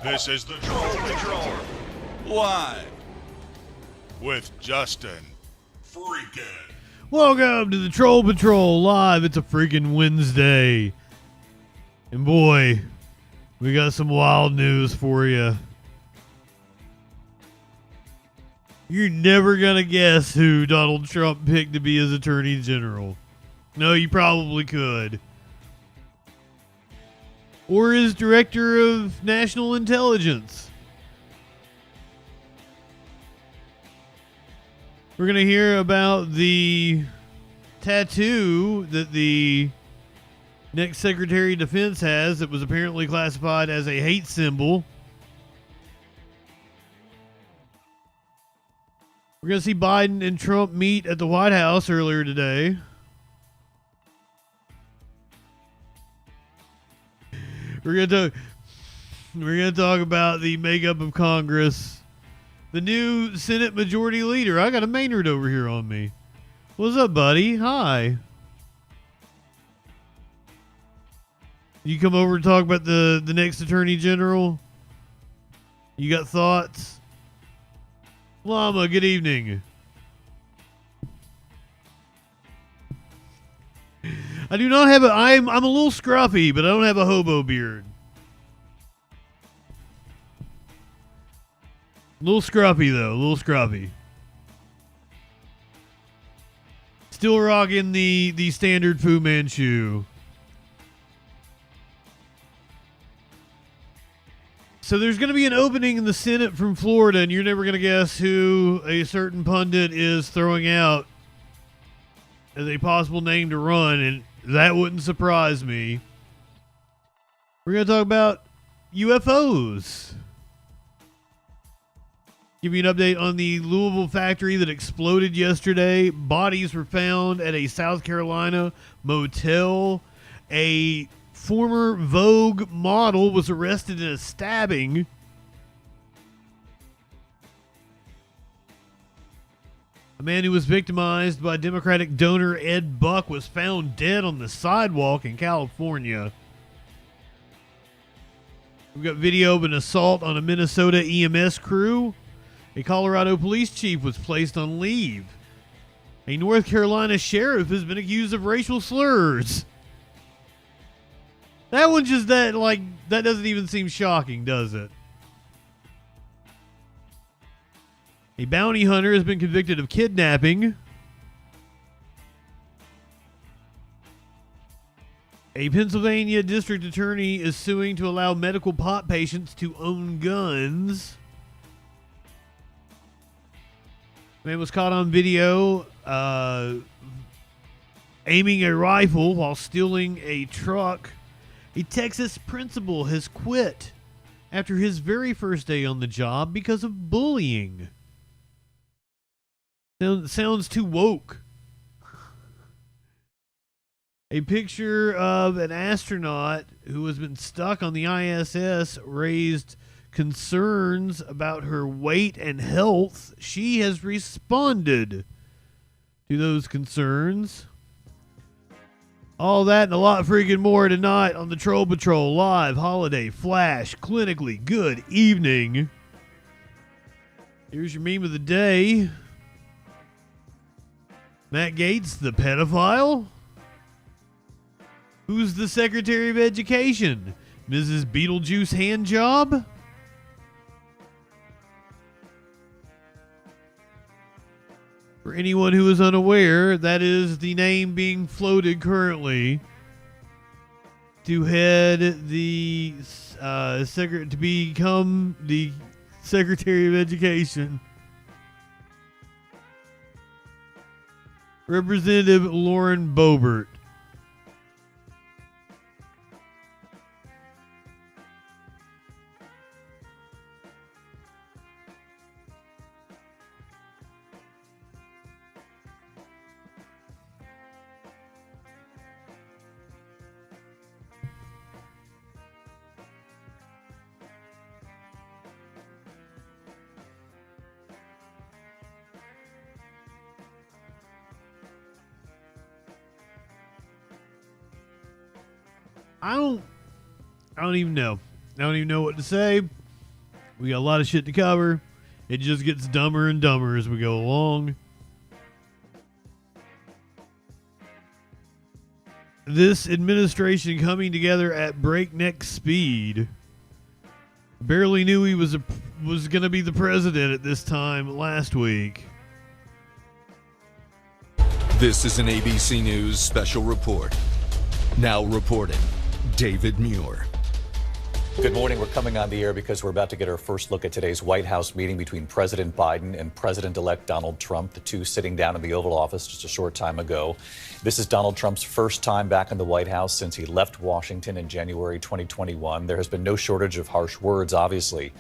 This is the Troll Patrol, live with Justin Freakin. Welcome to the Troll Patrol live. It's a freaking Wednesday. And boy, we got some wild news for you. You're never going to guess who Donald Trump picked to be his attorney general. No, you probably could. Or his director of national intelligence. We're going to hear about the tattoo that the next Secretary of Defense has that was apparently classified as a hate symbol. We're going to see Biden and Trump meet at the White House earlier today. We're gonna talk about the makeup of Congress, the new Senate Majority Leader. I got a Maynard over here on me. What's up, buddy? Hi. You come over to talk about the next Attorney General? You got thoughts? Llama, good evening. I do not have I'm a little scruffy, but I don't have a hobo beard. A little scruffy though, a little scruffy. Still rocking the standard Fu Manchu. So there's going to be an opening in the Senate from Florida, and you're never going to guess who a certain pundit is throwing out as a possible name to run, and that wouldn't surprise me. We're going to talk about UFOs. Give you an update on the Louisville factory that exploded yesterday. Bodies were found at a South Carolina motel. A former Vogue model was arrested in a stabbing. A man who was victimized by Democratic donor Ed Buck was found dead on the sidewalk in California. We've got video of an assault on a Minnesota EMS crew. A Colorado police chief was placed on leave. A North Carolina sheriff has been accused of racial slurs. That one just that doesn't even seem shocking, does it? A bounty hunter has been convicted of kidnapping. A Pennsylvania district attorney is suing to allow medical pot patients to own guns. Man was caught on video aiming a rifle while stealing a truck. A Texas principal has quit after his very first day on the job because of bullying. Sounds too woke. A picture of an astronaut who has been stuck on the ISS raised concerns about her weight and health. She has responded to those concerns. All that and a lot freaking more tonight on the Troll Patrol live holiday flash clinically good evening. Here's your meme of the day. Matt Gaetz, the pedophile? Who's the Secretary of Education? Mrs. Beetlejuice Handjob? For anyone who is unaware, that is the name being floated currently to head the to become the Secretary of Education. Representative Lauren Boebert. I don't even know. I don't even know what to say. We got a lot of shit to cover. It just gets dumber and dumber as we go along. This administration coming together at breakneck speed. Barely knew he was going to be the president at this time last week. This is an ABC News special report. Now reporting, David Muir. Good morning. We're coming on the air because we're about to get our first look at today's White House meeting between President Biden and President-elect Donald Trump, the two sitting down in the Oval Office just a short time ago. This is Donald Trump's first time back in the White House since he left Washington in January 2021. There has been no shortage of harsh words, obviously,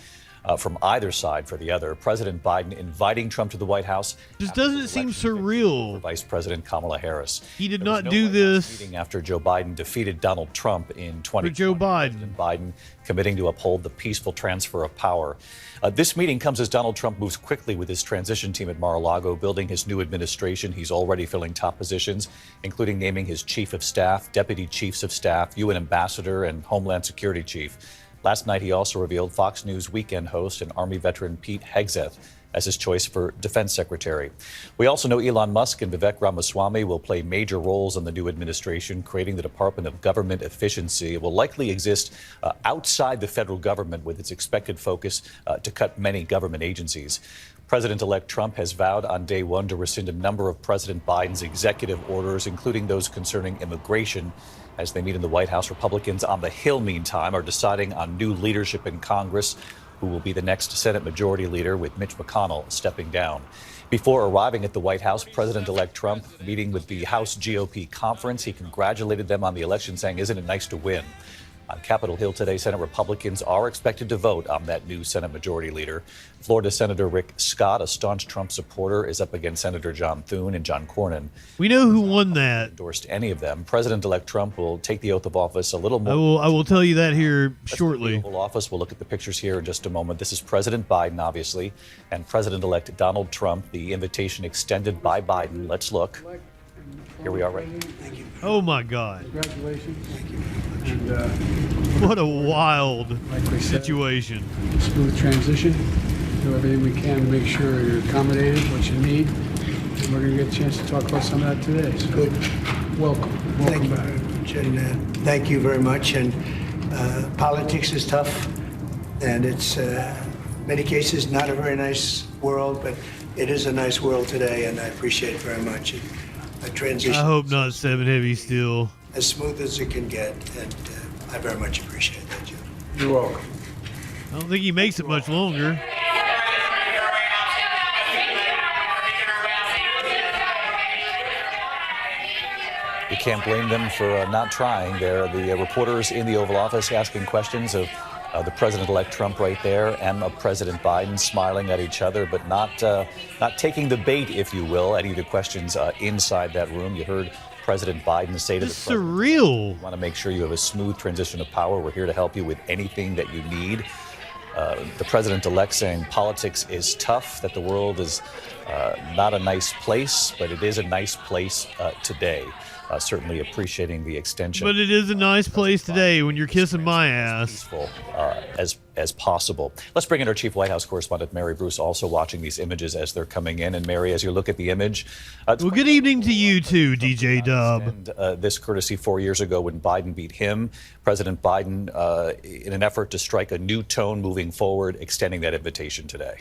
from either side for the other. President Biden inviting Trump to the White House. Just doesn't seem surreal. Vice President Kamala Harris. He did not do this. Meeting after Joe Biden defeated Donald Trump in 2020. Joe Biden. President Biden committing to uphold the peaceful transfer of power. This meeting comes as Donald Trump moves quickly with his transition team at Mar-a-Lago, building his new administration. He's already filling top positions, including naming his chief of staff, deputy chiefs of staff, UN ambassador, and Homeland Security chief. Last night, he also revealed Fox News weekend host and Army veteran Pete Hegseth as his choice for defense secretary. We also know Elon Musk and Vivek Ramaswamy will play major roles in the new administration, creating the Department of Government Efficiency. It will likely exist outside the federal government, with its expected focus to cut many government agencies. President-elect Trump has vowed on day one to rescind a number of President Biden's executive orders, including those concerning immigration. As they meet in the White House, Republicans on the Hill, meantime, are deciding on new leadership in Congress, who will be the next Senate Majority Leader, with Mitch McConnell stepping down. Before arriving at the White House, President-elect Trump meeting with the House GOP conference. He congratulated them on the election, saying, "Isn't it nice to win?" On Capitol Hill today, Senate Republicans are expected to vote on that new Senate Majority Leader. Florida Senator Rick Scott, a staunch Trump supporter, is up against Senator John Thune and John Cornyn. We know who won that. Endorsed any of them. President-elect Trump will take the oath of office a little more. I will tell you that here shortly. The Oval Office. We'll look at the pictures here in just a moment. This is President Biden, obviously, and President-elect Donald Trump. The invitation extended by Biden. Let's look. Here we are, right? Thank you. Oh my God! Congratulations. Thank you. And What a wild like we said, situation. smooth transition. Do everything we can to make sure you're accommodated, what you need. And we're going to get a chance to talk about some of that today. So Good. welcome. Thank you Welcome back. very much. And thank you very much. And politics is tough, and it's many cases not a very nice world, but it is a nice world today, and I appreciate it very much. A transition I hope not 7 Heavy Steel. as smooth as it can get, and I very much appreciate that, Jim. You're welcome. I don't think he makes it much longer. You can't blame them for not trying. They're the reporters in the Oval Office asking questions of the President-elect Trump right there and of President Biden, smiling at each other, but not taking the bait, if you will, any of the questions inside that room. You heard President Biden say to the president, Surreal. "We want to make sure you have a smooth transition of power. We're here to help you with anything that you need." The president-elect saying politics is tough, that the world is not a nice place, but it is a nice place today. Certainly appreciating the extension. But it is a nice place today when you're kissing my ass. Peaceful as possible. Let's bring in our chief White House correspondent, Mary Bruce, also watching these images as they're coming in. And Mary, as you look at the image, Well, good evening to you too, DJ Dub. and this courtesy 4 years ago when Biden beat him. President Biden, in an effort to strike a new tone moving forward, extending that invitation today.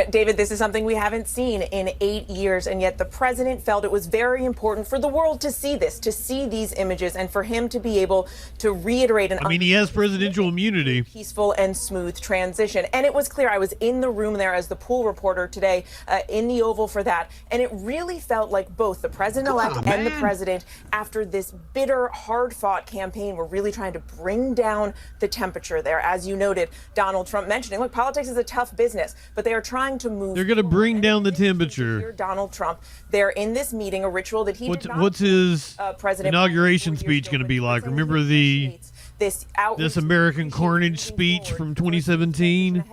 David, this is something we haven't seen in 8 years, and yet the president felt it was very important for the world to see this, to see these images, and for him to be able to reiterate he has presidential immunity. Peaceful and smooth transition. And it was clear. I was in the room there as the pool reporter today in the Oval for that, and it really felt like both the president-elect and the president, after this bitter, hard-fought campaign, were really trying to bring down the temperature there. As you noted, Donald Trump mentioning, look, politics is a tough business, but they are trying to move. They're going to bring down the temperature. Donald Trump, they're in this meeting, a ritual that he did not what's his President inauguration speech going to be like? Remember this American Carnage speech from 2017?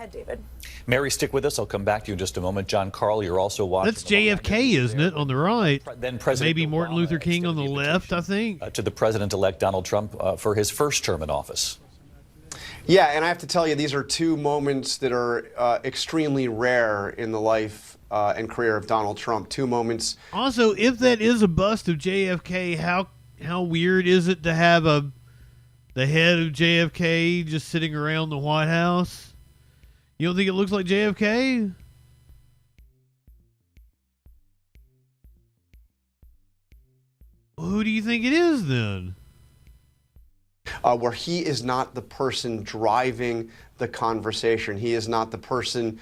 Mary, stick with us. I'll come back to you in just a moment. John Carl, you're also watching. That's JFK, isn't it, on the right? Then President Maybe Martin Obama Luther King on the extended left, I think. to the president-elect Donald Trump for his first term in office. Yeah, and I have to tell you, these are two moments that are extremely rare in the life and career of Donald Trump. Two moments. Also, if that is a bust of JFK, how weird is it to have the head of JFK just sitting around the White House? You don't think it looks like JFK? Who do you think it is then? Where he is not the person driving the conversation. He is not the person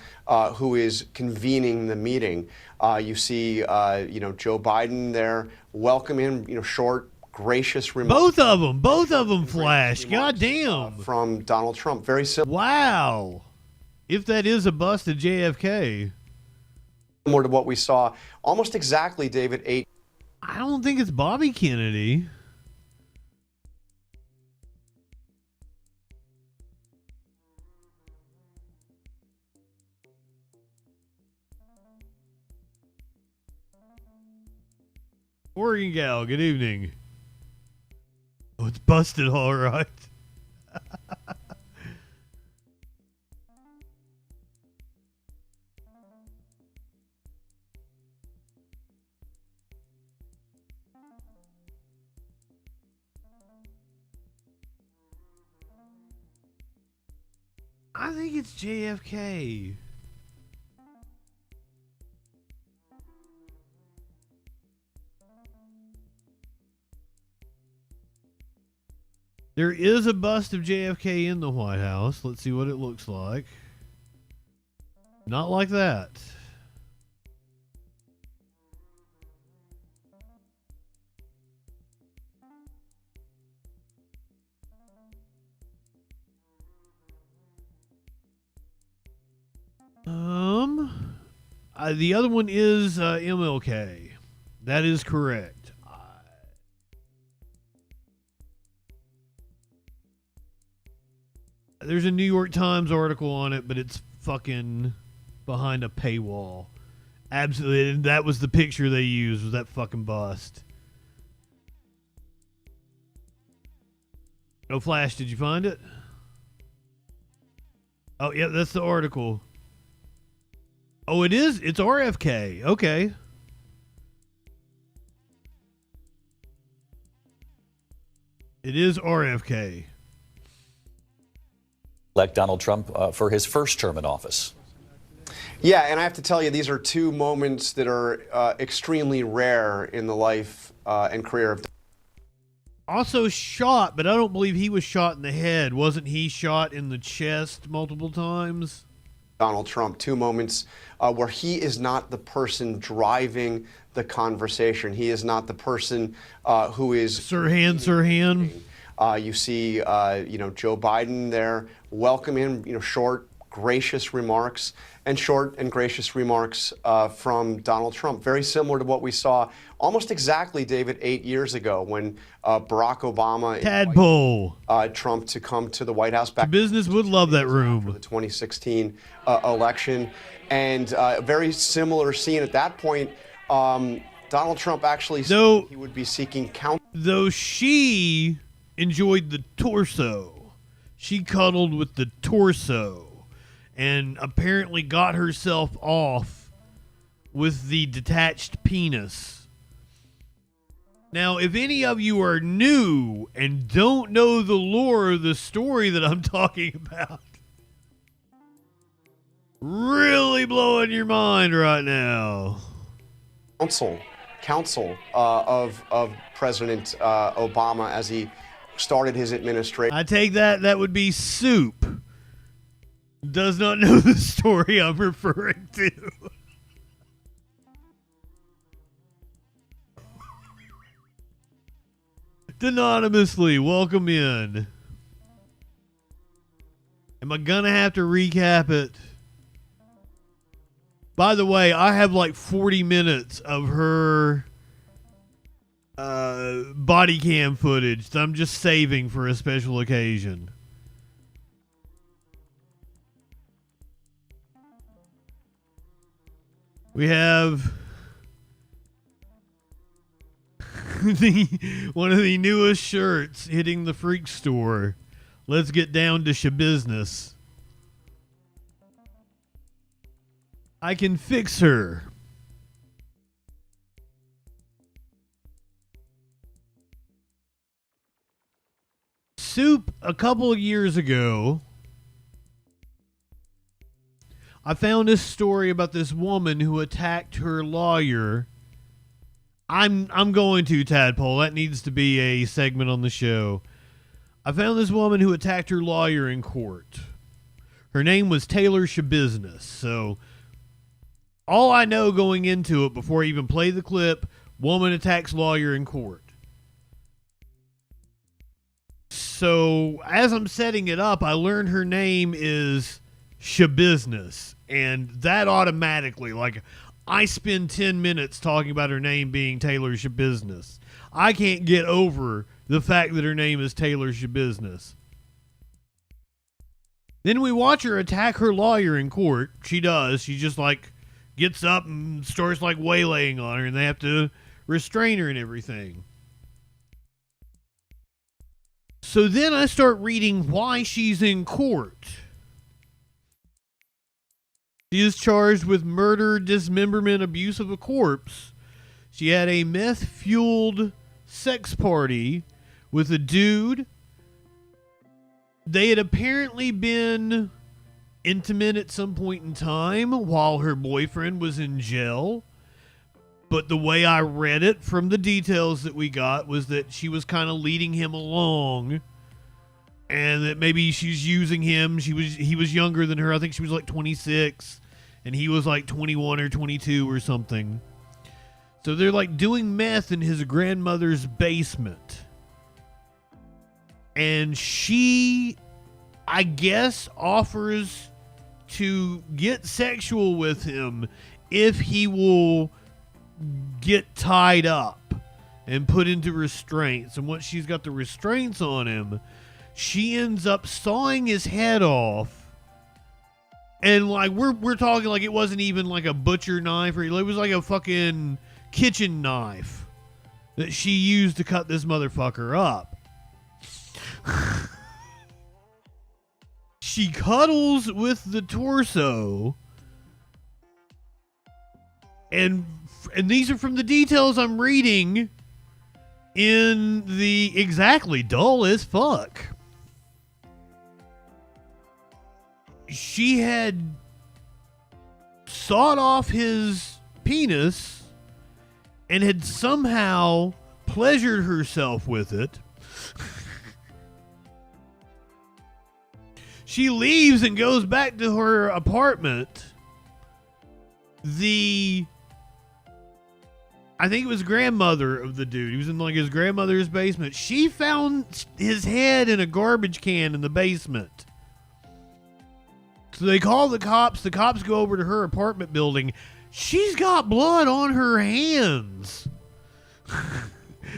who is convening the meeting. You see, Joe Biden there, welcome him, short, gracious remarks. Both of them flash. God damn. From Donald Trump. Very simple. Wow. If that is a bust of JFK. Similar to what we saw almost exactly, David, I don't think it's Bobby Kennedy. Oregon gal, good evening. Oh, it's busted, all right. I think it's JFK. There is a bust of JFK in the White House. Let's see what it looks like. Not like that. The other one is MLK. That is correct. There's a New York Times article on it, but it's fucking behind a paywall. Absolutely, and that was the picture they used, was that fucking bust. No Flash, did you find it? Oh, yeah, that's the article. Oh, it is? It's RFK. Okay. It is RFK. Elect Donald Trump for his first term in office. Yeah, and I have to tell you, these are two moments that are extremely rare in the life and career of. Also shot, but I don't believe he was shot in the head. Wasn't he shot in the chest multiple times? Donald Trump, two moments where he is not the person driving the conversation. He is not the person who is. Sirhan. You see, Joe Biden there, welcome him, short, gracious remarks, and short and gracious remarks from Donald Trump. Very similar to what we saw almost exactly, David, 8 years ago when Barack Obama invited Trump to come to the White House. The business would love that room. For the 2016 election. And a very similar scene at that point. Donald Trump actually said he would be seeking counsel. Though she enjoyed the torso. She cuddled with the torso and apparently got herself off with the detached penis. Now, if any of you are new and don't know the lore of the story that I'm talking about, really blowing your mind right now. Counsel of President Obama as he started his administration. I take that would be Soup. Does not know the story I'm referring to. Anonymously, welcome in. Am I gonna have to recap it? By the way, I have like 40 minutes of her body cam footage that I'm just saving for a special occasion. We have one of the newest shirts hitting the Freak store. let's get down to shabusiness. I can fix her. Soup, a couple of years ago, I found this story about this woman who attacked her lawyer. I'm going to, Tadpole. That needs to be a segment on the show. I found this woman who attacked her lawyer in court. Her name was Taylor Shabusiness. So all I know going into it before I even play the clip, woman attacks lawyer in court. So as I'm setting it up, I learned her name is Shabusiness. And that automatically, like, I spend 10 minutes talking about her name being Taylor Shabusiness. I can't get over the fact that her name is Taylor Shabusiness. Then we watch her attack her lawyer in court. She does. She just, like, gets up and starts, like, waylaying on her, and they have to restrain her and everything. So then I start reading why she's in court. She is charged with murder, dismemberment, abuse of a corpse. She had a meth-fueled sex party with a dude. They had apparently been intimate at some point in time while her boyfriend was in jail. But the way I read it from the details that we got was that she was kind of leading him along, and that maybe she's using him. He was younger than her. I think she was like 26 and he was like 21 or 22 or something. So they're like doing meth in his grandmother's basement. And she, I guess, offers to get sexual with him if he will get tied up and put into restraints. And once she's got the restraints on him, she ends up sawing his head off. And like we're talking like it wasn't even like a butcher knife, or it was like a fucking kitchen knife that she used to cut this motherfucker up. She cuddles with the torso, and these are from the details I'm reading in the exactly dull as fuck. She had sawed off his penis and had somehow pleasured herself with it. She leaves and goes back to her apartment. I think it was grandmother of the dude. He was in like his grandmother's basement. She found his head in a garbage can in the basement. So they call the cops. The cops go over to her apartment building. She's got blood on her hands.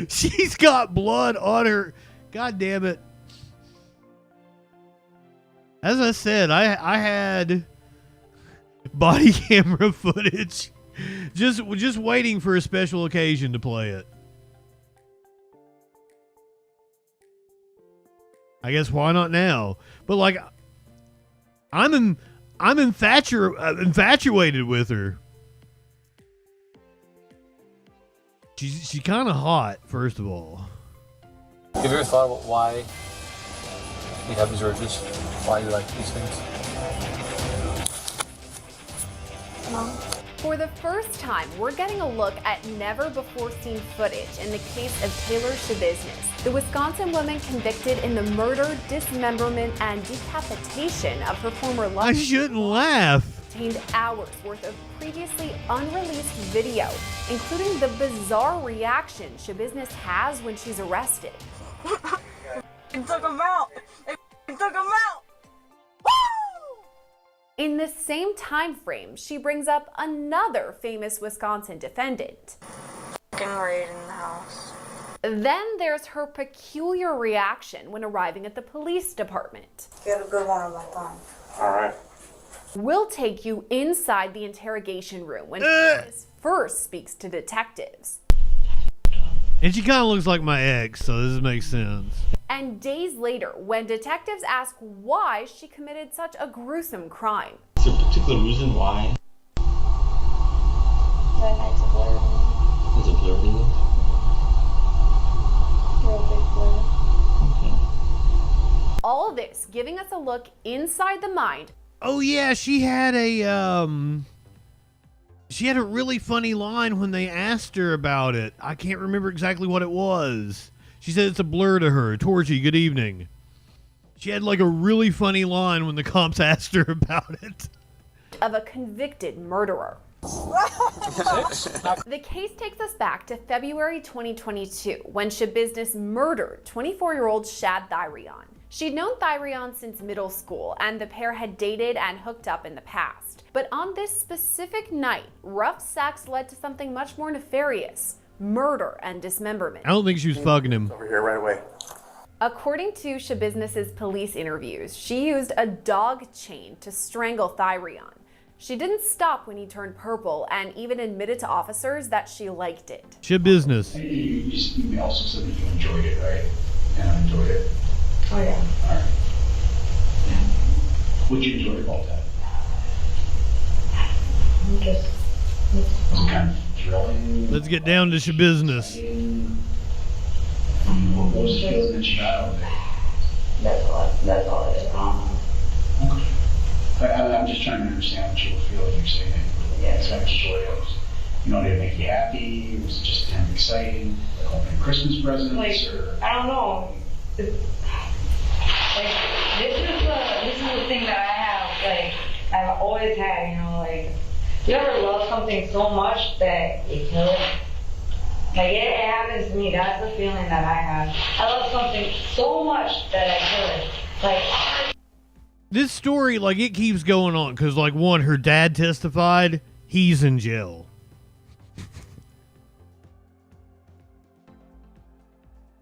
She's got blood on her. God damn it. As I said, I had body camera footage. Just waiting for a special occasion to play it. I guess why not now? But like, I'm infatuated with her. She's kind of hot, first of all. Have you ever thought about why you have these urges? Why you like these things? No. For the first time, we're getting a look at never-before-seen footage in the case of Taylor Shabusiness, the Wisconsin woman convicted in the murder, dismemberment, and decapitation of her former lover. I shouldn't laugh. Contained hours worth of previously unreleased video, including the bizarre reaction Shabusiness has when she's arrested. It took him out. It took him out. In the same time frame, she brings up another famous Wisconsin defendant. Raid in the house. Then there's her peculiar reaction when arriving at the police department. Get a good one on my thumb. All right. We'll take you inside the interrogation room when Shabusiness first speaks to detectives. And she kind of looks like my ex, so this makes sense. And days later, when detectives ask why she committed such a gruesome crime. Is there a particular reason why? That night's a blur. It's a blur to you? Real big blur. All this giving us a look inside the mind. Oh yeah, she had a really funny line when they asked her about it. I can't remember exactly what it was. She said it's a blur to her. Torchy, good evening. She had like a really funny line when the cops asked her about it. Of a convicted murderer. The case takes us back to February 2022 when Shabiznis murdered 24-year-old Shad Thyrion. She'd known Thyrion since middle school, and the pair had dated and hooked up in the past. But on this specific night, rough sex led to something much more nefarious: murder and dismemberment. I don't think she was fucking him. Over here right away. According to Shabiznis's police interviews, she used a dog chain to strangle Thyrion. She didn't stop when he turned purple and even admitted to officers that she liked it. Shabiznis. You also said that you enjoyed it, right? And I enjoyed it. Oh yeah. Alright. What'd you enjoy about that? Just Was it kind of thrilling? Let's get down to Shabiznis. What was the feeling that you got out of it? that's all it is. Okay. I'm just trying to understand what you were feeling. You're saying that it's kind of joyous. You know, did it make you happy? Was it just kind of exciting? Like opening Christmas presents? Like, or? I don't know. Like, this is the thing that I have, like, I've always had, you know, like, you ever love something so much that you kill it? Like, it happens to me. That's the feeling that I have. I love something so much that I kill it. Like, This story, like, it keeps going on because, like, one, her dad testified. He's in jail.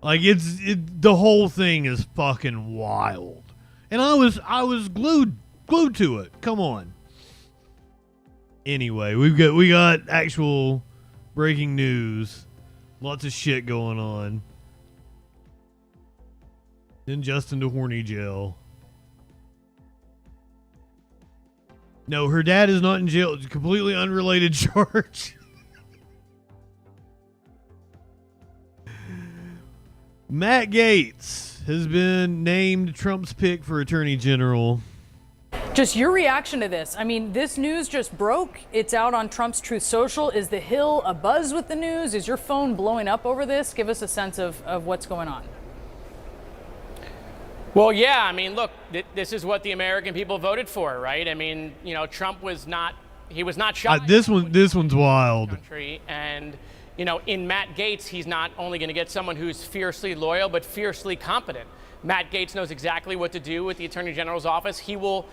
Like, the whole thing is fucking wild. And I was glued to it. Come on. Anyway, we got actual breaking news. Lots of shit going on. Then Justin to horny jail. No, her dad is not in jail. It's a completely unrelated charge. Matt Gaetz has been named Trump's pick for Attorney General. Just your reaction to this. I mean, this news just broke. It's out on Trump's Truth Social. Is the Hill abuzz with the news? Is your phone blowing up over this? Give us a sense of what's going on. Well, yeah, I mean, look, this is what the American people voted for, right? I mean, you know, Trump was not shy. This one's wild. Country, and, you know, in Matt Gaetz, he's not only going to get someone who's fiercely loyal, but fiercely competent. Matt Gaetz knows exactly what to do with the Attorney General's office. He will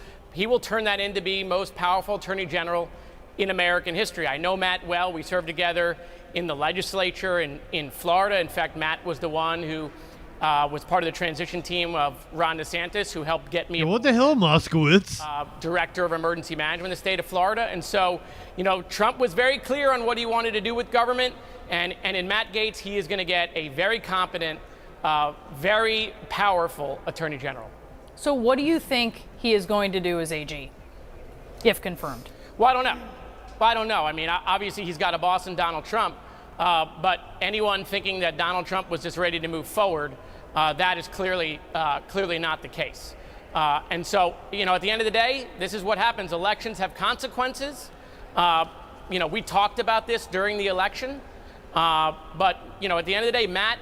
turn that into be most powerful Attorney General in American history. I know Matt well. We served together in the legislature in Florida. In fact, Matt was the one who was part of the transition team of Ron DeSantis, who helped get me. Yeah, what the hell, Moskowitz? Director of Emergency Management in the state of Florida. And so, you know, Trump was very clear on what he wanted to do with government. And in Matt Gaetz, he is going to get a very competent, very powerful Attorney General. So what do you think he is going to do as AG, if confirmed? Well, I don't know. I mean, obviously he's got a boss in Donald Trump. But anyone thinking that Donald Trump was just ready to move forward, that is clearly not the case. And so, you know, at the end of the day, this is what happens. Elections have consequences. You know, we talked about this during the election. But, you know, at the end of the day, Matt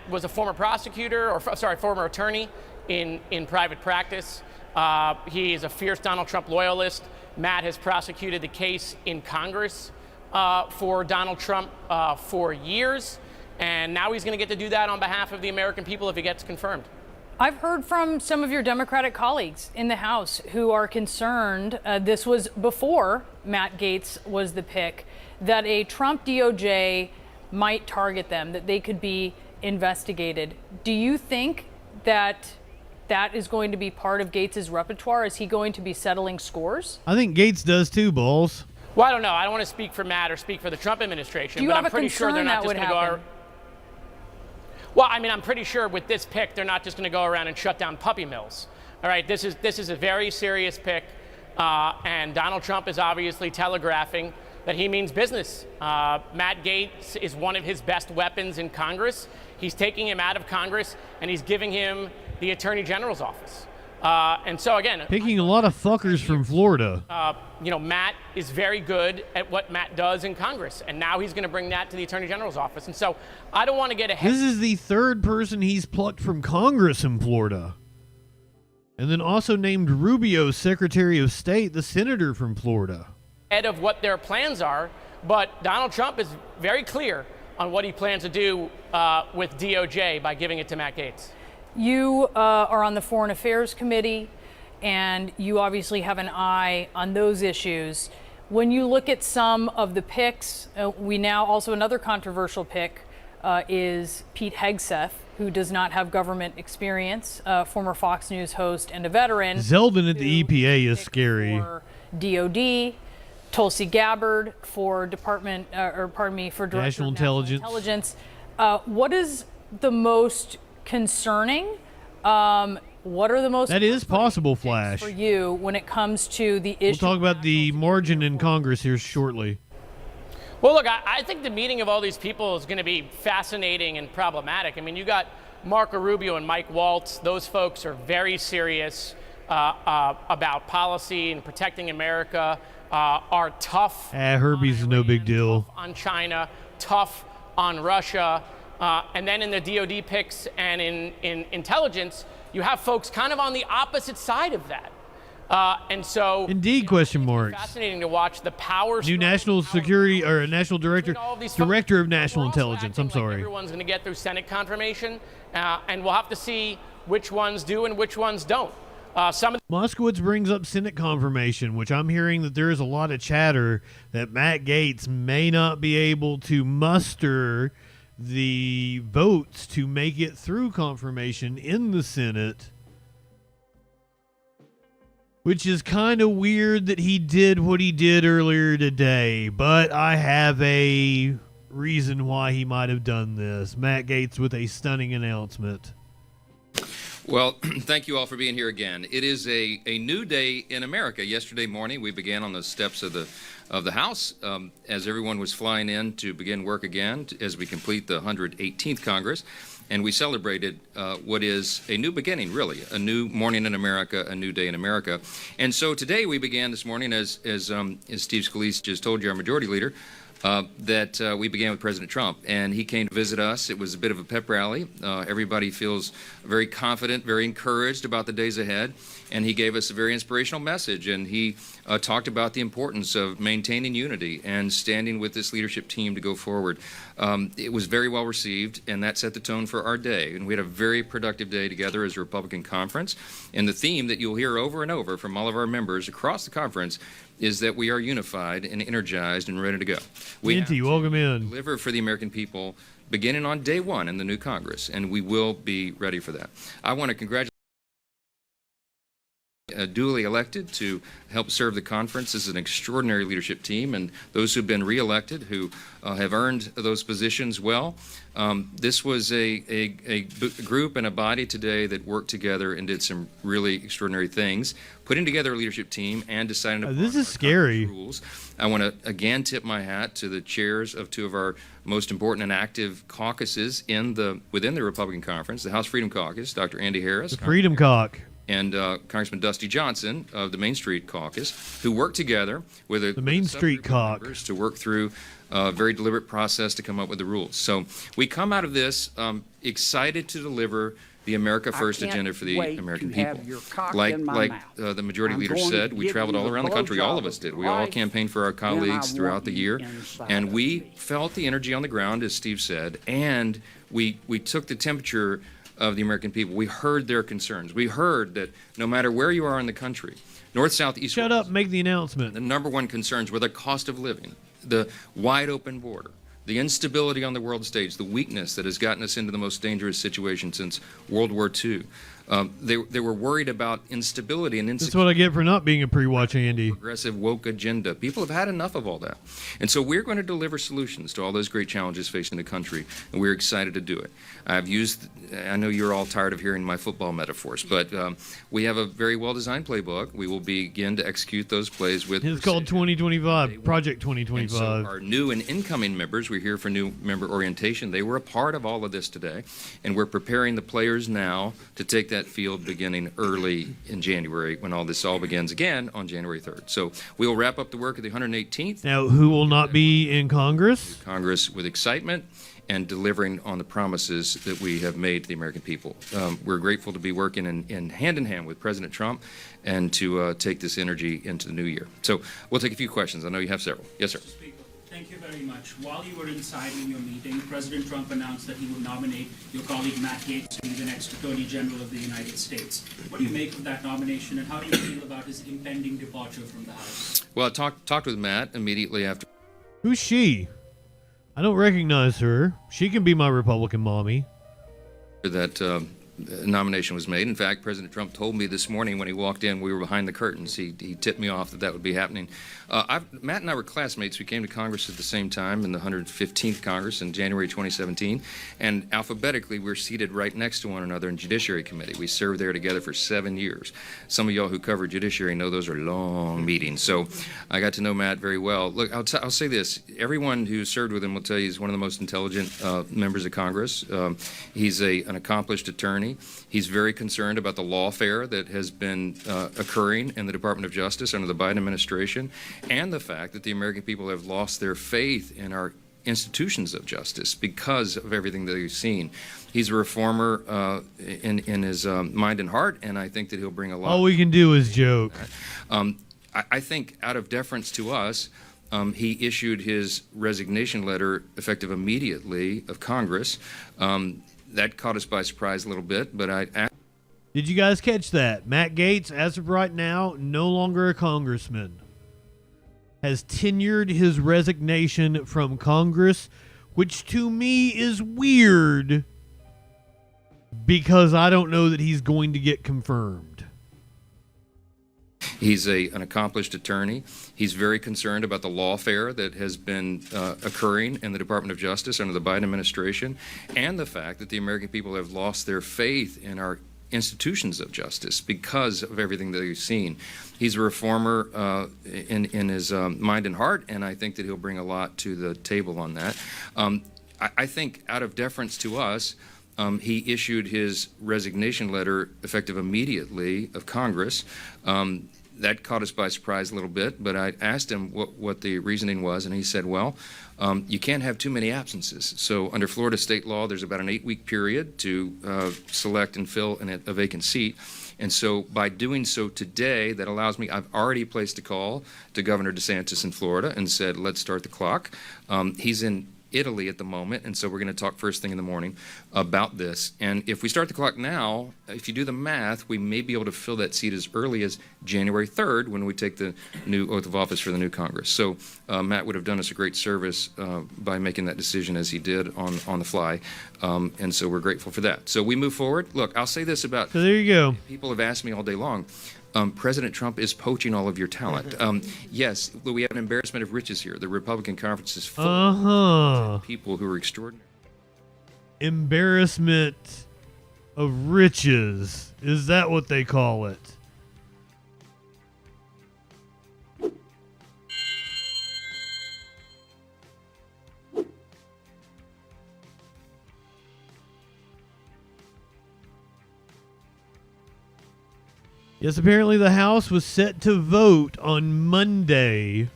was a former prosecutor, former attorney in private practice. He is a fierce Donald Trump loyalist. Matt has prosecuted the case in Congress for Donald Trump for years, and now he's going to get to do that on behalf of the American people if he gets confirmed. I've heard from some of your Democratic colleagues in the House who are concerned, this was before Matt Gaetz was the pick, that a Trump DOJ might target them, that they could be investigated. Do you think that is going to be part of Gaetz's repertoire? Is he going to be settling scores? I think Gaetz does too, Balls. Well, I don't know. I don't want to speak for Matt or speak for the Trump administration, but I'm pretty sure they're not just going to go. Well, I mean, I'm pretty sure with this pick, they're not just going to go around and shut down puppy mills. All right, this is a very serious pick, and Donald Trump is obviously telegraphing that he means business. Matt Gaetz is one of his best weapons in Congress. He's taking him out of Congress, and he's giving him the Attorney General's office. And so, again, picking a lot of fuckers from Florida. You know, Matt is very good at what Matt does in Congress, and now he's going to bring that to the Attorney General's office. And so I don't want to get ahead. This is the third person he's plucked from Congress in Florida. And then also named Rubio Secretary of State, the senator from Florida. Ahead of what their plans are, but Donald Trump is very clear on what he plans to do with DOJ by giving it to Matt Gaetz. You are on the Foreign Affairs Committee, and you obviously have an eye on those issues. When you look at some of the picks, we now also another controversial pick is Pete Hegseth, who does not have government experience, former Fox News host and a veteran. Zeldin at the EPA is scary. For DOD, Tulsi Gabbard for for Director National of Intelligence. Intelligence. What is the most concerning? What are the most that is possible, Flash, for you when it comes to the issue? We'll talk about the margin in Congress here shortly. Well, look, I think the meeting of all these people is going to be fascinating and problematic. I mean, you got Marco Rubio and Mike Waltz. Those folks are very serious about policy and protecting America, are tough. Herbies is no big deal. Tough on China, tough on Russia. And then in the DOD picks and in intelligence, you have folks kind of on the opposite side of that. And so, indeed, question marks. Fascinating to watch the power. New national security or national director of national intelligence. I'm sorry. Everyone's going to get through Senate confirmation, and we'll have to see which ones do and which ones don't. Moskowitz brings up Senate confirmation, which I'm hearing that there is a lot of chatter that Matt Gaetz may not be able to muster the votes to make it through confirmation in the Senate. Which is kind of weird that he did what he did earlier today, but I have a reason why he might have done this. Matt Gaetz with a stunning announcement. Well, thank you all for being here again. It is a new day in America. Yesterday morning, we began on the steps of the House as everyone was flying in to begin work again as we complete the 118th Congress. And we celebrated what is a new beginning, really, a new morning in America, a new day in America. And so today we began this morning, as Steve Scalise just told you, our majority leader, that we began with President Trump. And he came to visit us. It was a bit of a pep rally. Everybody feels very confident, very encouraged about the days ahead. And he gave us a very inspirational message. And he talked about the importance of maintaining unity and standing with this leadership team to go forward. It was very well received, and that set the tone for our day. And we had a very productive day together as a Republican conference. And the theme that you'll hear over and over from all of our members across the conference is that we are unified and energized and ready to go. We have to welcome in. Deliver for the American people beginning on day one in the new Congress, and we will be ready for that. I want to congratulate duly elected to help serve the conference. This is an extraordinary leadership team, and those who've been reelected who have earned those positions well. This was a group and a body today that worked together and did some really extraordinary things, putting together a leadership team and deciding upon this is scary. Rules. I want to again tip my hat to the chairs of two of our most important and active caucuses within the Republican conference, the House Freedom Caucus, Dr. Andy Harris. The Freedom Caucus. And Congressman Dusty Johnson of the Main Street Caucus, who worked together with the Main Street Caucus to work through a very deliberate process to come up with the rules. So we come out of this excited to deliver the America First agenda for the American people. Like the majority leader said, we traveled all around the country. All of us did. We all campaigned for our colleagues throughout the year, and we felt the energy on the ground, as Steve said, and we took the temperature of the American people. We heard their concerns. We heard that no matter where you are in the country, north, south, east, shut up, make the announcement. The number one concerns were the cost of living, the wide open border, the instability on the world stage, the weakness that has gotten us into the most dangerous situation since World War II, They were worried about instability and That's insecurity. what I get for not being a pre-watch, Andy. Progressive woke agenda. People have had enough of all that. And so we're going to deliver solutions to all those great challenges facing the country, and we're excited to do it. I know you're all tired of hearing my football metaphors, but we have a very well-designed playbook. We will begin to execute those plays with It's called 2025, Project 2025. and so our new and incoming members, we're here for new member orientation. They were a part of all of this today, and we're preparing the players now to take that field beginning early in January when all this all begins again on January 3rd. So we will wrap up the work of the 118th Now, who will not be in Congress? Congress with excitement and delivering on the promises that we have made to the American people. We're grateful to be working in hand with President Trump and to take this energy into the new year. So we'll take a few questions. I know you have several. Yes, sir. Speaker, thank you very much. While you were inside in your meeting, President Trump announced that he will nominate your colleague Matt Gaetz to be the next Attorney General of the United States. What do you make of that nomination, and how do you feel about his impending departure from the House? Well, I talked with Matt immediately after. Who's she? I don't recognize her. She can be my Republican mommy. That nomination was made. In fact, President Trump told me this morning when he walked in, we were behind the curtains. He tipped me off that would be happening. Matt and I were classmates. We came to Congress at the same time in the 115th Congress in January 2017, and alphabetically we're seated right next to one another in Judiciary Committee. We served there together for 7 years. Some of y'all who cover Judiciary know those are long meetings, so I got to know Matt very well. Look, I'll say this. Everyone who served with him will tell you he's one of the most intelligent members of Congress. He's an accomplished attorney. He's very concerned about the lawfare that has been occurring in the Department of Justice under the Biden administration, and the fact that the American people have lost their faith in our institutions of justice because of everything that they've seen. He's a reformer in his mind and heart, and I think that he'll bring a lot. All we can do is joke. I think out of deference to us, he issued his resignation letter effective immediately of Congress. That caught us by surprise a little bit, but Did you guys catch that? Matt Gaetz, as of right now, no longer a congressman, has tenured his resignation from Congress, which to me is weird because I don't know that he's going to get confirmed. He's an accomplished attorney. He's very concerned about the lawfare that has been occurring in the Department of Justice under the Biden administration, and the fact that the American people have lost their faith in our institutions of justice because of everything that we've seen. He's a reformer in his mind and heart, and I think that he'll bring a lot to the table on that. I think out of deference to us, he issued his resignation letter effective immediately of Congress. That caught us by surprise a little bit, but I asked him what the reasoning was, and he said, well, you can't have too many absences. So under Florida state law, there's about an 8-week period to select and fill a vacant seat. And so by doing so today, that allows me, I've already placed a call to Governor DeSantis in Florida and said, let's start the clock. He's in Italy at the moment, and so we're going to talk first thing in the morning about this. And if we start the clock now, if you do the math, we may be able to fill that seat as early as January 3rd when we take the new oath of office for the new Congress. So Matt would have done us a great service by making that decision as he did on the fly, and so we're grateful for that. So we move forward. Look, I'll say this about. So there you go. People have asked me all day long. President Trump is poaching all of your talent. Yes, we have an embarrassment of riches here. The Republican conference is full of people who are extraordinary. Embarrassment of riches. Is that what they call it? Yes, apparently the House was set to vote on Monday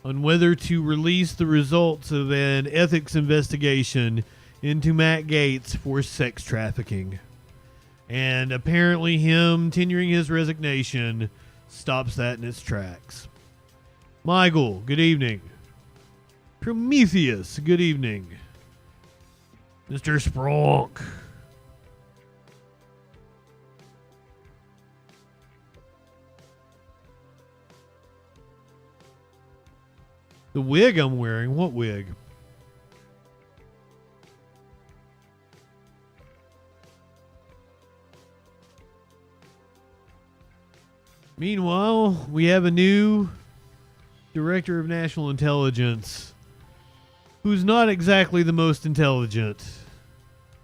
on whether to release the results of an ethics investigation into Matt Gaetz for sex trafficking. And apparently him tenuring his resignation stops that in its tracks. Michael, good evening. Prometheus, good evening. Mr. Spronk. The wig I'm wearing, what wig? Meanwhile, we have a new director of national intelligence who's not exactly the most intelligent.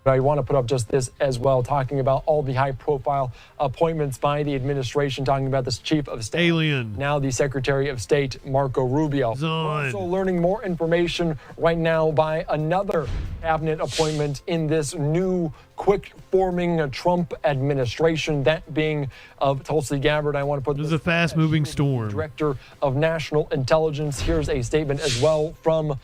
I want to put up just this as well, talking about all the high-profile appointments by the administration, talking about this chief of staff. Alien. Now the Secretary of State, Marco Rubio. We're also learning more information right now by another cabinet appointment in this new quick-forming Trump administration, that being of Tulsi Gabbard. I want to put this is a fast-moving storm. Director of National Intelligence. Here's a statement as well from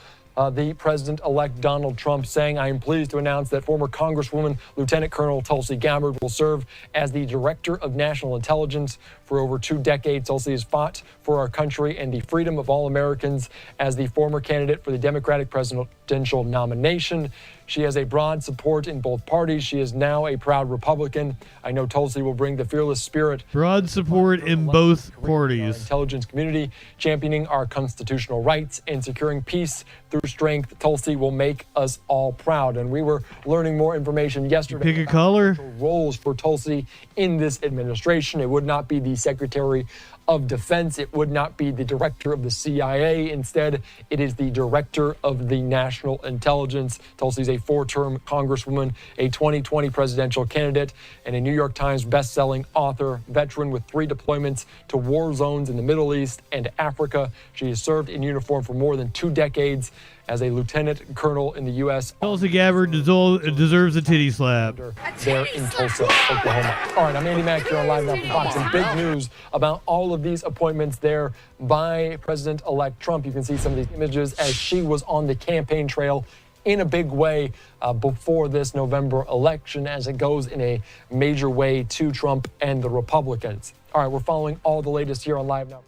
the president-elect Donald Trump saying, I am pleased to announce that former Congresswoman Lieutenant Colonel Tulsi Gabbard will serve as the Director of National Intelligence. For over 2 decades, Tulsi has fought for our country and the freedom of all Americans. As the former candidate for the Democratic presidential nomination, she has a broad support in both parties. She is now a proud Republican. I know Tulsi will bring the fearless spirit. Broad support in both parties. Intelligence community, championing our constitutional rights and securing peace through strength. Tulsi will make us all proud. And we were learning more information yesterday. Pick a color. Roles for Tulsi in this administration. It would not be the Secretary of Defense. It would not be the director of the CIA. Instead, it is the director of the National Intelligence. Tulsi's a 4-term congresswoman, a 2020 presidential candidate, and a New York Times best-selling author, veteran with 3 deployments to war zones in the Middle East and Africa. She has served in uniform for more than 2 decades as a lieutenant colonel in the U.S. Tulsi Gabbard deserves a titty slap. There in Tulsa, Oklahoma. All right, I'm Andy Mack here on Live Now from Fox. And big news about all of these appointments there by President-elect Trump. You can see some of these images as she was on the campaign trail in a big way before this November election, as it goes in a major way to Trump and the Republicans. All right, we're following all the latest here on Live Now.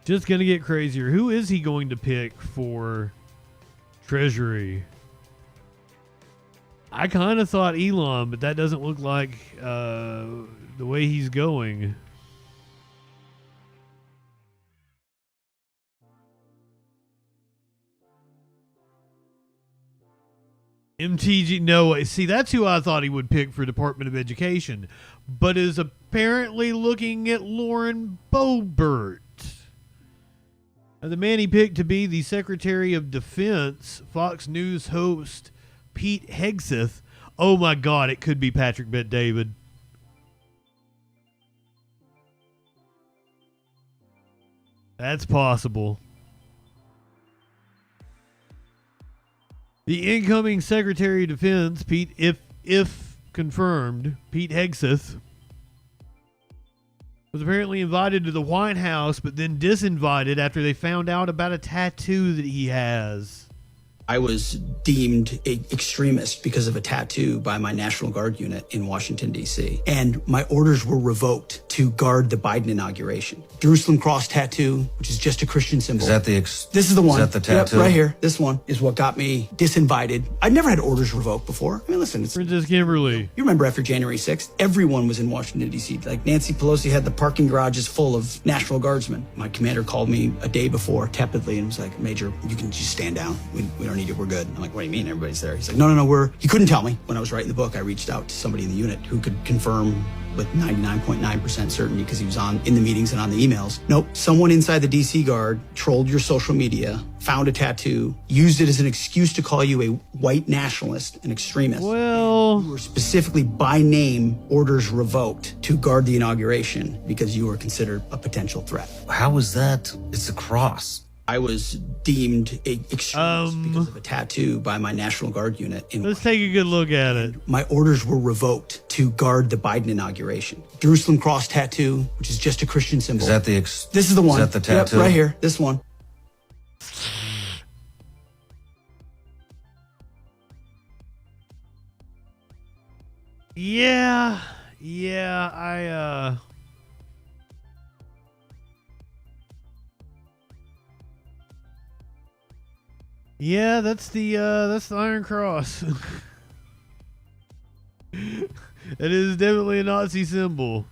Just going to get crazier. Who is he going to pick for Treasury? I kind of thought Elon, but that doesn't look like the way he's going. MTG, no way. See, that's who I thought he would pick for Department of Education, but is apparently looking at Lauren Boebert. The man he picked to be the Secretary of Defense, Fox News host Pete Hegseth. Oh my God, it could be Patrick Bet-David. That's possible. The incoming Secretary of Defense, Pete, if confirmed, Pete Hegseth, was apparently invited to the White House, but then disinvited after they found out about a tattoo that he has. I was deemed an extremist because of a tattoo by my National Guard unit in Washington, D.C. And my orders were revoked to guard the Biden inauguration. Jerusalem cross tattoo, which is just a Christian symbol. Is that this is the one. Is that the tattoo? Yep, right here. This one is what got me disinvited. I'd never had orders revoked before. I mean, listen, it's Princess Kimberly. You remember after January 6th, everyone was in Washington, D.C. Like Nancy Pelosi had the parking garages full of National Guardsmen. My commander called me a day before, tepidly, and was like, Major, you can just stand down. We don't need you. We're good. I'm like, what do you mean? Everybody's there. He's like, no, he couldn't tell me. When I was writing the book, I reached out to somebody in the unit who could confirm with 99.9% certainty because he was in the meetings and on the emails. Nope, someone inside the DC Guard trolled your social media, found a tattoo, used it as an excuse to call you a white nationalist, an extremist. Well, you were specifically by name orders revoked to guard the inauguration because you were considered a potential threat. How was that? It's a cross. I was deemed an extremist because of a tattoo by my National Guard unit. Let's take a good look at it. My orders were revoked to guard the Biden inauguration. Jerusalem cross tattoo, which is just a Christian symbol. Is that this is the one. Is that the tattoo? Yep, right here. This one. Yeah, Yeah, that's the Iron Cross. It is definitely a Nazi symbol.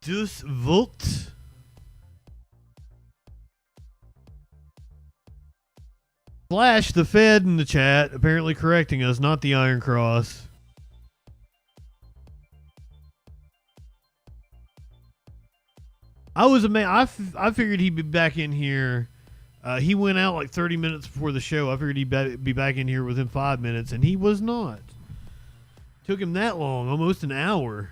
Dus Volt. Flash the Fed in the chat, apparently correcting us, not the Iron Cross. I was amazed. I figured he'd be back in here. He went out like 30 minutes before the show. I figured he'd be back in here within 5 minutes, and he was not. Took him that long, almost an hour.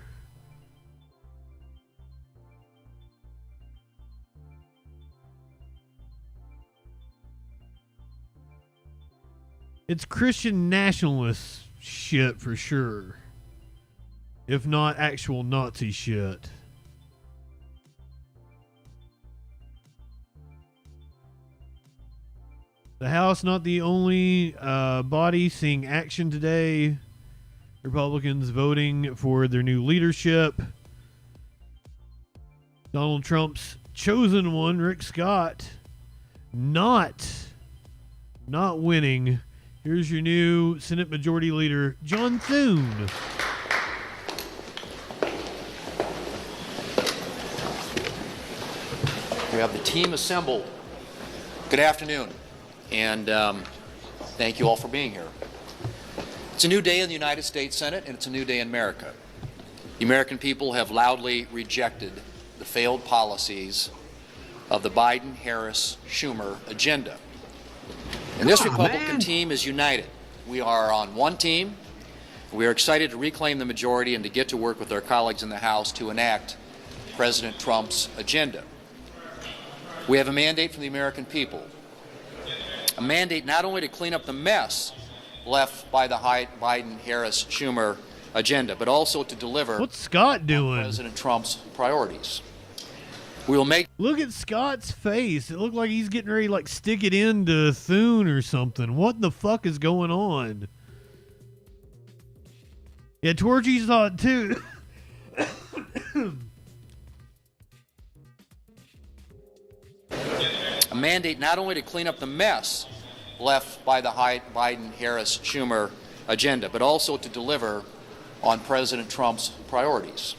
It's Christian nationalist shit for sure. If not actual Nazi shit. The House not the only body seeing action today. Republicans voting for their new leadership. Donald Trump's chosen one, Rick Scott, not winning. Here's your new Senate Majority Leader, John Thune. We have the team assembled. Good afternoon, and thank you all for being here. It's a new day in the United States Senate, and it's a new day in America. The American people have loudly rejected the failed policies of the Biden, Harris, Schumer agenda. And this Republican team is united. We are on one team. We are excited to reclaim the majority and to get to work with our colleagues in the House to enact President Trump's agenda. We have a mandate from the American people. A mandate not only to clean up the mess left by the Biden-Harris Schumer agenda, but also to deliver What's Scott doing? on President Trump's priorities. We will make. Look at Scott's face. It looked like he's getting ready to like stick it into Thune or something. What the fuck is going on? Yeah, Torchy's saw it too. A mandate not only to clean up the mess left by the Biden-Harris Schumer agenda, but also to deliver on President Trump's priorities.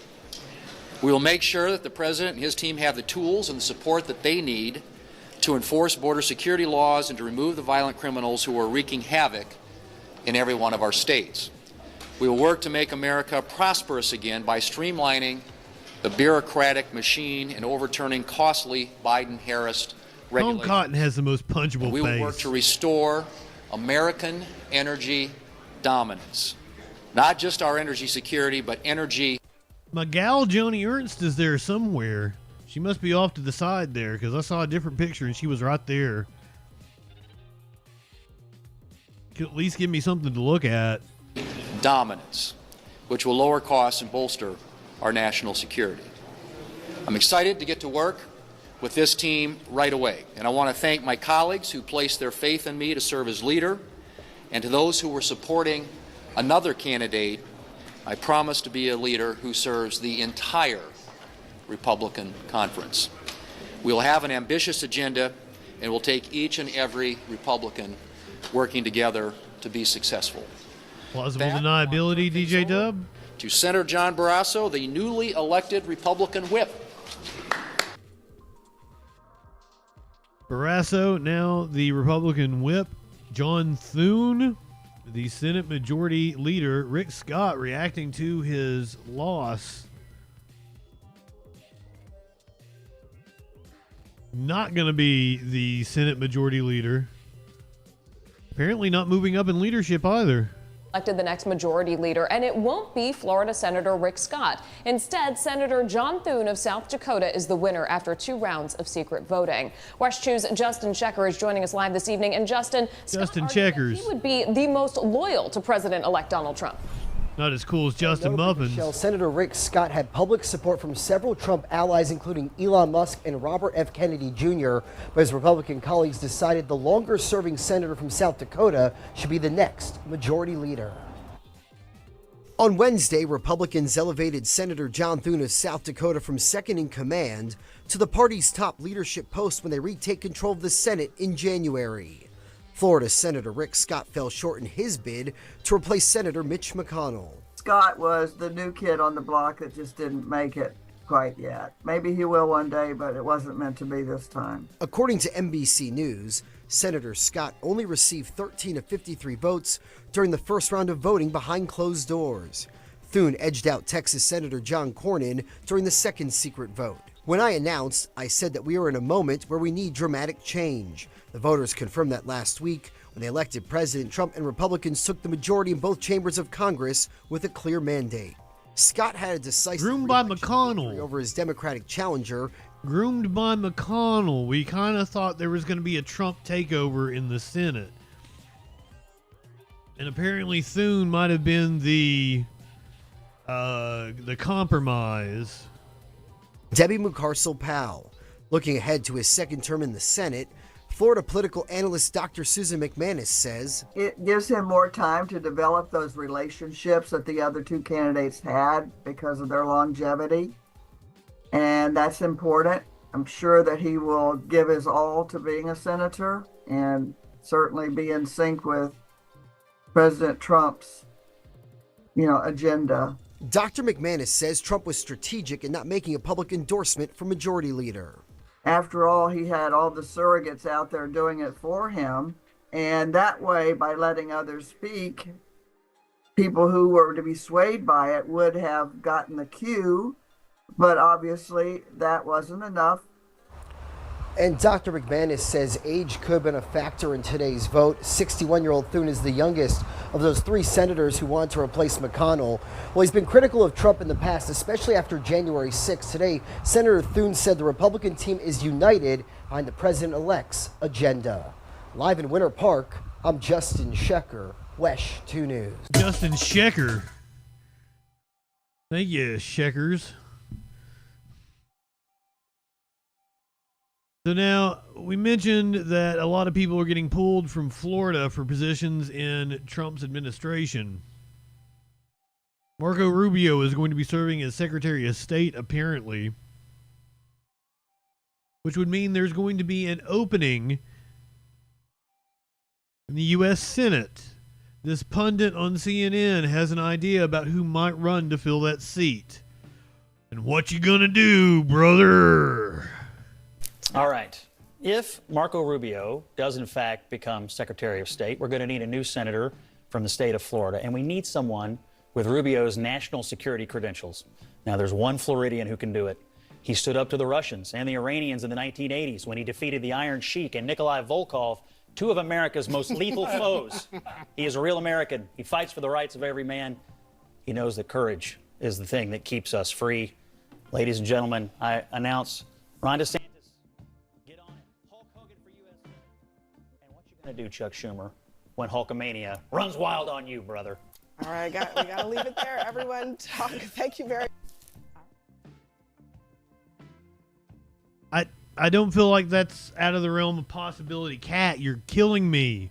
We will make sure that the President and his team have the tools and the support that they need to enforce border security laws and to remove the violent criminals who are wreaking havoc in every one of our states. We will work to make America prosperous again by streamlining the bureaucratic machine and overturning costly Biden-Harris regulations. Tom Cotton has the most punchable We will work face. to restore American energy dominance. Not just our energy security, but energy. My gal Joni Ernst is there somewhere. She must be off to the side there because I saw a different picture and she was right there. Could at least give me something to look at. Dominance, which will lower costs and bolster our national security. I'm excited to get to work with this team right away, and I want to thank my colleagues who placed their faith in me to serve as leader, and to those who were supporting another candidate. I promise to be a leader who serves the entire Republican conference. We'll have an ambitious agenda, and we'll take each and every Republican working together to be successful. Plausible deniability, DJ Dub. To Senator John Barrasso, the newly elected Republican whip. Barrasso, now the Republican whip. John Thune, the Senate Majority Leader. Rick Scott reacting to his loss. Not going to be the Senate Majority Leader. Apparently not moving up in leadership either. Elected the next majority leader, and it won't be Florida Senator Rick Scott. Instead, Senator John Thune of South Dakota is the winner after 2 rounds of secret voting. West 2's JustinFREAKIN is joining us live this evening. And Justin, JustinFREAKIN. He would be the most loyal to President-elect Donald Trump. Not as cool as Justin Muffins. Michelle, Senator Rick Scott had public support from several Trump allies, including Elon Musk and Robert F. Kennedy Jr., but his Republican colleagues decided the longer-serving senator from South Dakota should be the next majority leader. On Wednesday, Republicans elevated Senator John Thune of South Dakota from second in command to the party's top leadership post when they retake control of the Senate in January. Florida Senator Rick Scott fell short in his bid to replace Senator Mitch McConnell. Scott was the new kid on the block that just didn't make it. quite yet. Maybe he will one day, but it wasn't meant to be this time. According to NBC News, Senator Scott only received 13 of 53 votes during the first round of voting behind closed doors. Thur edged out Texas Senator John Cornyn during the second secret vote. When I announced, I said that we are in a moment where we need dramatic change. The voters confirmed that last week when they elected President Trump, and Republicans took the majority in both chambers of Congress with a clear mandate. Scott had a decisive groomed by McConnell over his Democratic challenger. Groomed by McConnell. We kind of thought there was going to be a Trump takeover in the Senate. And apparently Thune might have been the compromise. Debbie Mucarsel-Powell. Looking ahead to his second term in the Senate, Florida political analyst Dr. Susan McManus says, it gives him more time to develop those relationships that the other two candidates had because of their longevity. And that's important. I'm sure that he will give his all to being a senator and certainly be in sync with President Trump's, agenda. Dr. McManus says Trump was strategic in not making a public endorsement for Majority Leader. After all, he had all the surrogates out there doing it for him. And that way, by letting others speak, people who were to be swayed by it would have gotten the cue. But obviously, that wasn't enough. And Dr. McManus says age could have been a factor in today's vote. 61-year-old Thune is the youngest of those three senators who want to replace McConnell. Well, he's been critical of Trump in the past, especially after January 6th. Today, Senator Thune said the Republican team is united behind the president-elect's agenda. Live in Winter Park, I'm Justin Shecker, WESH 2 News. Justin Shecker. Thank you, Sheckers. So now, we mentioned that a lot of people are getting pulled from Florida for positions in Trump's administration. Marco Rubio is going to be serving as Secretary of State, apparently, which would mean there's going to be an opening in the U.S. Senate. This pundit on CNN has an idea about who might run to fill that seat. And what you gonna do, brother? All right. If Marco Rubio does in fact become Secretary of State, we're going to need a new senator from the state of Florida, and we need someone with Rubio's national security credentials. Now, there's one Floridian who can do it. He stood up to the Russians and the Iranians in the 1980s when he defeated the Iron Sheik and Nikolai Volkov, two of America's most lethal foes. He is a real American. He fights for the rights of every man. He knows that courage is the thing that keeps us free. Ladies and gentlemen, I announce Ron DeSantis. Gonna do, Chuck Schumer, when Hulkamania runs wild on you, brother. All right, we got to leave it there. Everyone, talk. Thank you very much. I don't feel like that's out of the realm of possibility. Kat, you're killing me.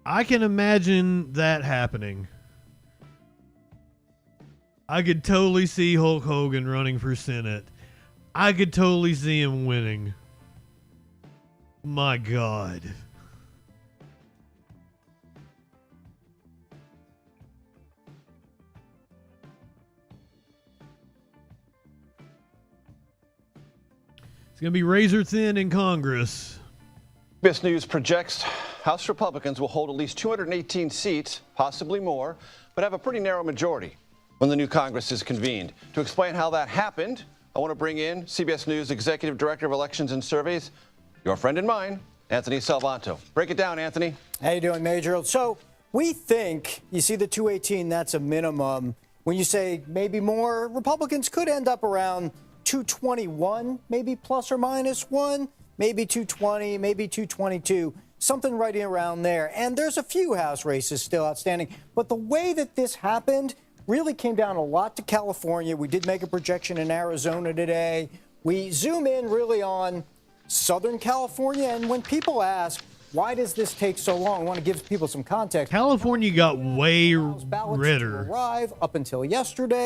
I can imagine that happening. I could totally see Hulk Hogan running for Senate. I could totally see him winning. My God. It's going to be razor thin in Congress. CBS News projects House Republicans will hold at least 218 seats, possibly more, but have a pretty narrow majority when the new Congress is convened. To explain how that happened, I want to bring in CBS News Executive Director of Elections and Surveys, your friend and mine, Anthony Salvanto. Break it down, Anthony. How you doing, Major? So we think, you see the 218, that's a minimum. When you say maybe more, Republicans could end up around 221, maybe plus or minus one, maybe 220, maybe 222. Something right around there. And there's a few House races still outstanding. But the way that this happened really came down a lot to California. We did make a projection in Arizona today. We zoom in really on Southern California. And when people ask, why does this take so long? I want to give people some context. California got way redder. Arrive up until yesterday.